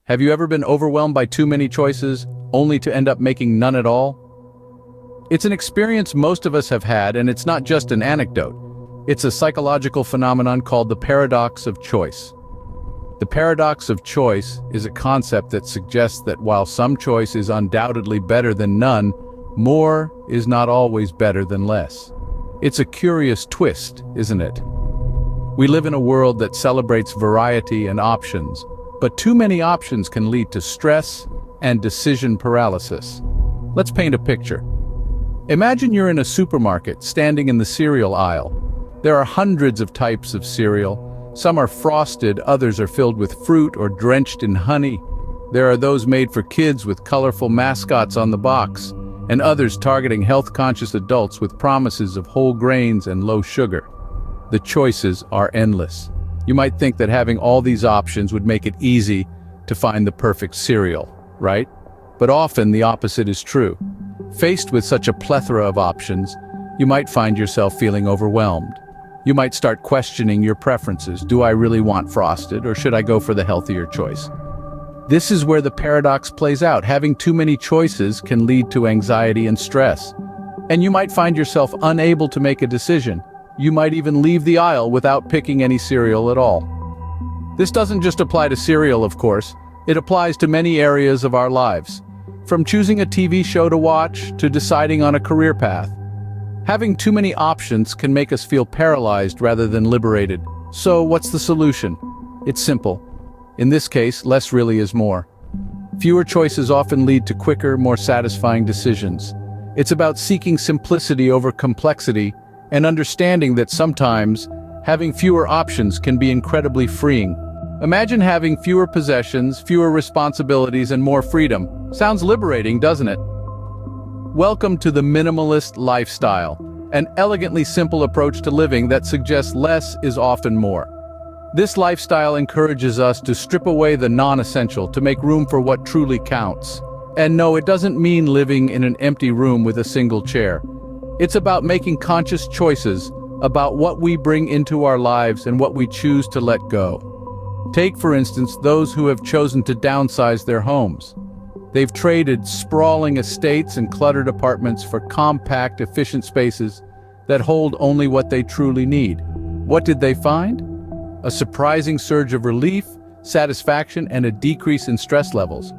Have you ever been overwhelmed by too many choices, only to end up making none at all? It's an experience most of us have had, and it's not just an anecdote. It's a psychological phenomenon called the paradox of choice. The paradox of choice is a concept that suggests that while some choice is undoubtedly better than none, more is not always better than less. It's a curious twist, isn't it? We live in a world that celebrates variety and options, but too many options can lead to stress and decision paralysis. Let's paint a picture. Imagine you're in a supermarket standing in the cereal aisle. There are hundreds of types of cereal. Some are frosted, others are filled with fruit or drenched in honey. There are those made for kids with colorful mascots on the box, and others targeting health-conscious adults with promises of whole grains and low sugar. The choices are endless. You might think that having all these options would make it easy to find the perfect cereal, right? But often the opposite is true. Faced with such a plethora of options, you might find yourself feeling overwhelmed. You might start questioning your preferences. Do I really want frosted, or should I go for the healthier choice? This is where the paradox plays out. Having too many choices can lead to anxiety and stress. And you might find yourself unable to make a decision. You might even leave the aisle without picking any cereal at all. This doesn't just apply to cereal, of course. It applies to many areas of our lives. From choosing a TV show to watch, to deciding on a career path. Having too many options can make us feel paralyzed rather than liberated. So, what's the solution? It's simple. In this case, less really is more. Fewer choices often lead to quicker, more satisfying decisions. It's about seeking simplicity over complexity, and understanding that sometimes having fewer options can be incredibly freeing. Imagine having fewer possessions, fewer responsibilities, and more freedom. Sounds liberating, doesn't it? Welcome to the Minimalist Lifestyle, an elegantly simple approach to living that suggests less is often more. This lifestyle encourages us to strip away the non-essential to make room for what truly counts. And no, it doesn't mean living in an empty room with a single chair. It's about making conscious choices about what we bring into our lives and what we choose to let go. Take, for instance, those who have chosen to downsize their homes. They've traded sprawling estates and cluttered apartments for compact, efficient spaces that hold only what they truly need. What did they find? A surprising surge of relief, satisfaction, and a decrease in stress levels.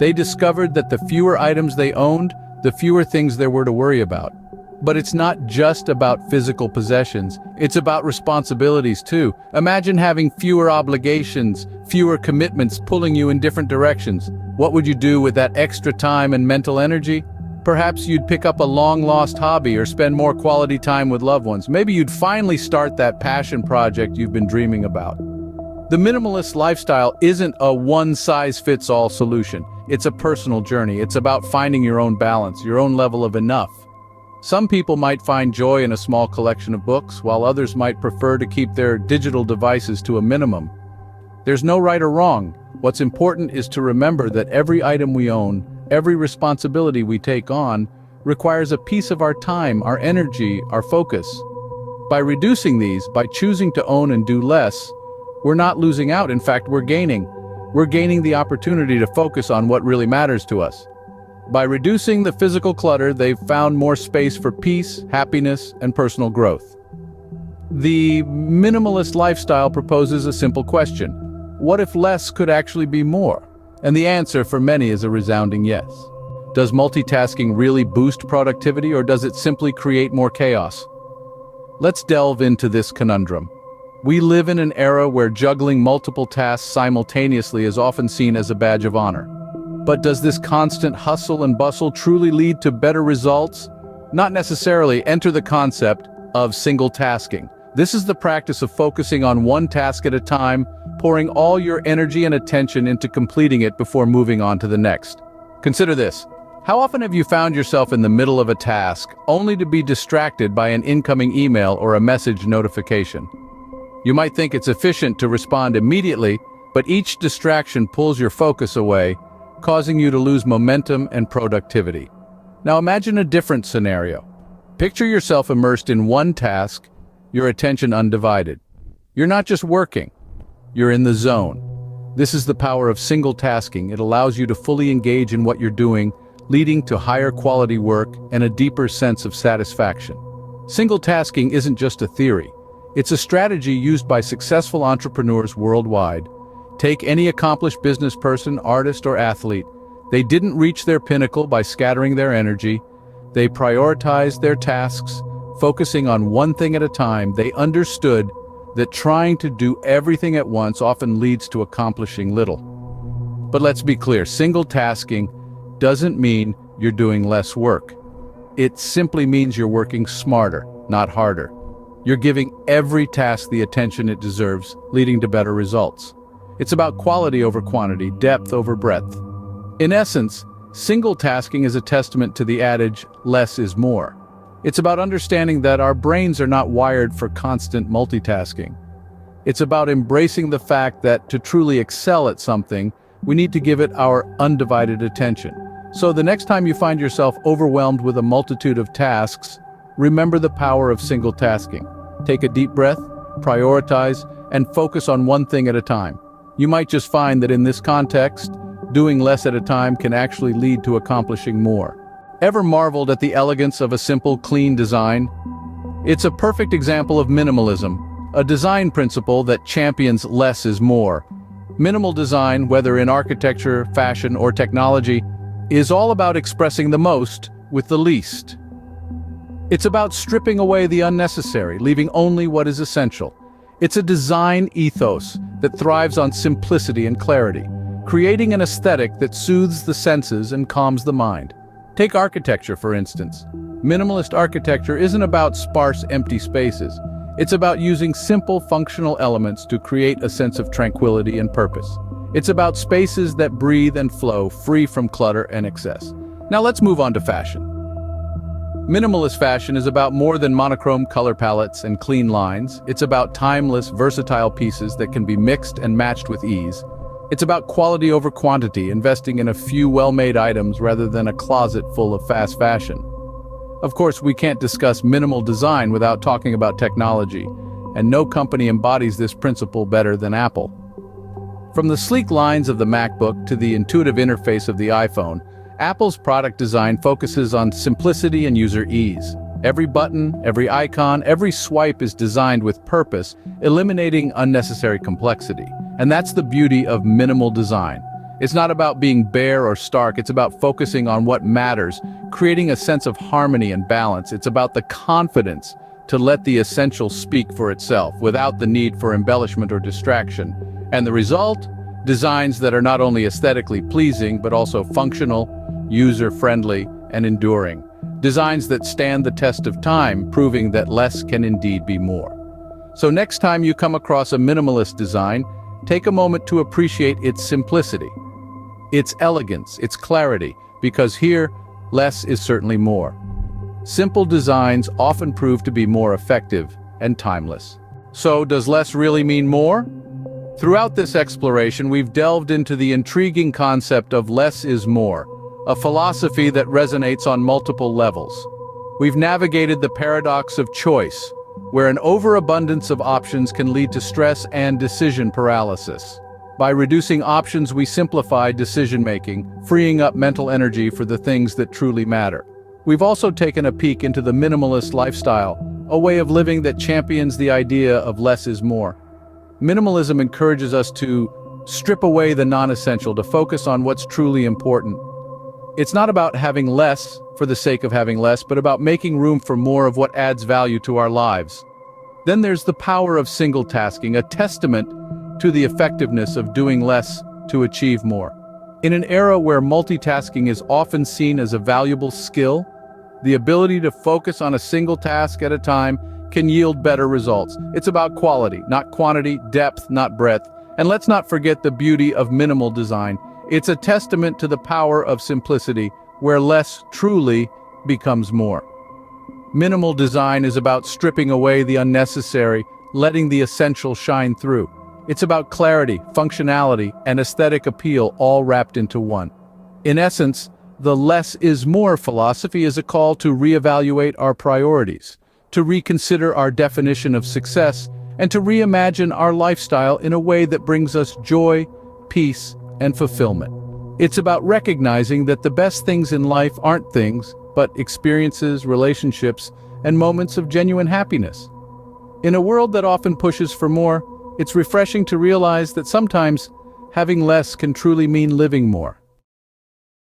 They discovered that the fewer items they owned, the fewer things there were to worry about. But it's not just about physical possessions, it's about responsibilities too. Imagine having fewer obligations, fewer commitments pulling you in different directions. What would you do with that extra time and mental energy? Perhaps you'd pick up a long-lost hobby or spend more quality time with loved ones. Maybe you'd finally start that passion project you've been dreaming about. The minimalist lifestyle isn't a one-size-fits-all solution. It's a personal journey. It's about finding your own balance, your own level of enough. Some people might find joy in a small collection of books, while others might prefer to keep their digital devices to a minimum. There's no right or wrong. What's important is to remember that every item we own, every responsibility we take on, requires a piece of our time, our energy, our focus. By reducing these, by choosing to own and do less, we're not losing out. In fact, we're gaining. We're gaining the opportunity to focus on what really matters to us. By reducing the physical clutter, they've found more space for peace, happiness, and personal growth. The minimalist lifestyle proposes a simple question. What if less could actually be more? And the answer for many is a resounding yes. Does multitasking really boost productivity, or does it simply create more chaos? Let's delve into this conundrum. We live in an era where juggling multiple tasks simultaneously is often seen as a badge of honor. But does this constant hustle and bustle truly lead to better results? Not necessarily. Enter the concept of single tasking. This is the practice of focusing on one task at a time, pouring all your energy and attention into completing it before moving on to the next. Consider this. How often have you found yourself in the middle of a task, only to be distracted by an incoming email or a message notification? You might think it's efficient to respond immediately, but each distraction pulls your focus away, causing you to lose momentum and productivity. Now imagine a different scenario. Picture yourself immersed in one task, your attention undivided. You're not just working, you're in the zone. This is the power of single tasking. It allows you to fully engage in what you're doing, leading to higher quality work and a deeper sense of satisfaction. Single tasking isn't just a theory. It's a strategy used by successful entrepreneurs worldwide. Take any accomplished business person, artist, or athlete. They didn't reach their pinnacle by scattering their energy. They prioritized their tasks, focusing on one thing at a time. They understood that trying to do everything at once often leads to accomplishing little. But let's be clear, single tasking doesn't mean you're doing less work. It simply means you're working smarter, not harder. You're giving every task the attention it deserves, leading to better results. It's about quality over quantity, depth over breadth. In essence, single tasking is a testament to the adage, less is more. It's about understanding that our brains are not wired for constant multitasking. It's about embracing the fact that to truly excel at something, we need to give it our undivided attention. So the next time you find yourself overwhelmed with a multitude of tasks, remember the power of single tasking. Take a deep breath, prioritize, and focus on one thing at a time. You might just find that in this context, doing less at a time can actually lead to accomplishing more. Ever marveled at the elegance of a simple, clean design? It's a perfect example of minimalism, a design principle that champions less is more. Minimal design, whether in architecture, fashion, or technology, is all about expressing the most with the least. It's about stripping away the unnecessary, leaving only what is essential. It's a design ethos that thrives on simplicity and clarity, creating an aesthetic that soothes the senses and calms the mind. Take architecture, for instance. Minimalist architecture isn't about sparse, empty spaces. It's about using simple, functional elements to create a sense of tranquility and purpose. It's about spaces that breathe and flow, free from clutter and excess. Now let's move on to fashion. Minimalist fashion is about more than monochrome color palettes and clean lines. It's about timeless, versatile pieces that can be mixed and matched with ease. It's about quality over quantity, investing in a few well-made items rather than a closet full of fast fashion. Of course, we can't discuss minimal design without talking about technology, and no company embodies this principle better than Apple. From the sleek lines of the MacBook to the intuitive interface of the iPhone, Apple's product design focuses on simplicity and user ease. Every button, every icon, every swipe is designed with purpose, eliminating unnecessary complexity. And that's the beauty of minimal design. It's not about being bare or stark, it's about focusing on what matters, creating a sense of harmony and balance. It's about the confidence to let the essential speak for itself, without the need for embellishment or distraction. And the result? Designs that are not only aesthetically pleasing, but also functional, user-friendly, and enduring. Designs that stand the test of time, proving that less can indeed be more. So next time you come across a minimalist design, take a moment to appreciate its simplicity, its elegance, its clarity, because here, less is certainly more. Simple designs often prove to be more effective and timeless. So, does less really mean more? Throughout this exploration, we've delved into the intriguing concept of less is more, a philosophy that resonates on multiple levels. We've navigated the paradox of choice, where an overabundance of options can lead to stress and decision paralysis. By reducing options, we simplify decision-making, freeing up mental energy for the things that truly matter. We've also taken a peek into the minimalist lifestyle, a way of living that champions the idea of less is more. Minimalism encourages us to strip away the non-essential, to focus on what's truly important. It's not about having less for the sake of having less, but about making room for more of what adds value to our lives. Then there's the power of single tasking, a testament to the effectiveness of doing less to achieve more. In an era where multitasking is often seen as a valuable skill, the ability to focus on a single task at a time can yield better results. It's about quality, not quantity, depth, not breadth. And let's not forget the beauty of minimal design. It's a testament to the power of simplicity, where less truly becomes more. Minimal design is about stripping away the unnecessary, letting the essential shine through. It's about clarity, functionality, and aesthetic appeal all wrapped into one. In essence, the less is more philosophy is a call to reevaluate our priorities, to reconsider our definition of success, and to reimagine our lifestyle in a way that brings us joy, peace, and fulfillment. It's about recognizing that the best things in life aren't things, but experiences, relationships, and moments of genuine happiness. In a world that often pushes for more, it's refreshing to realize that sometimes having less can truly mean living more.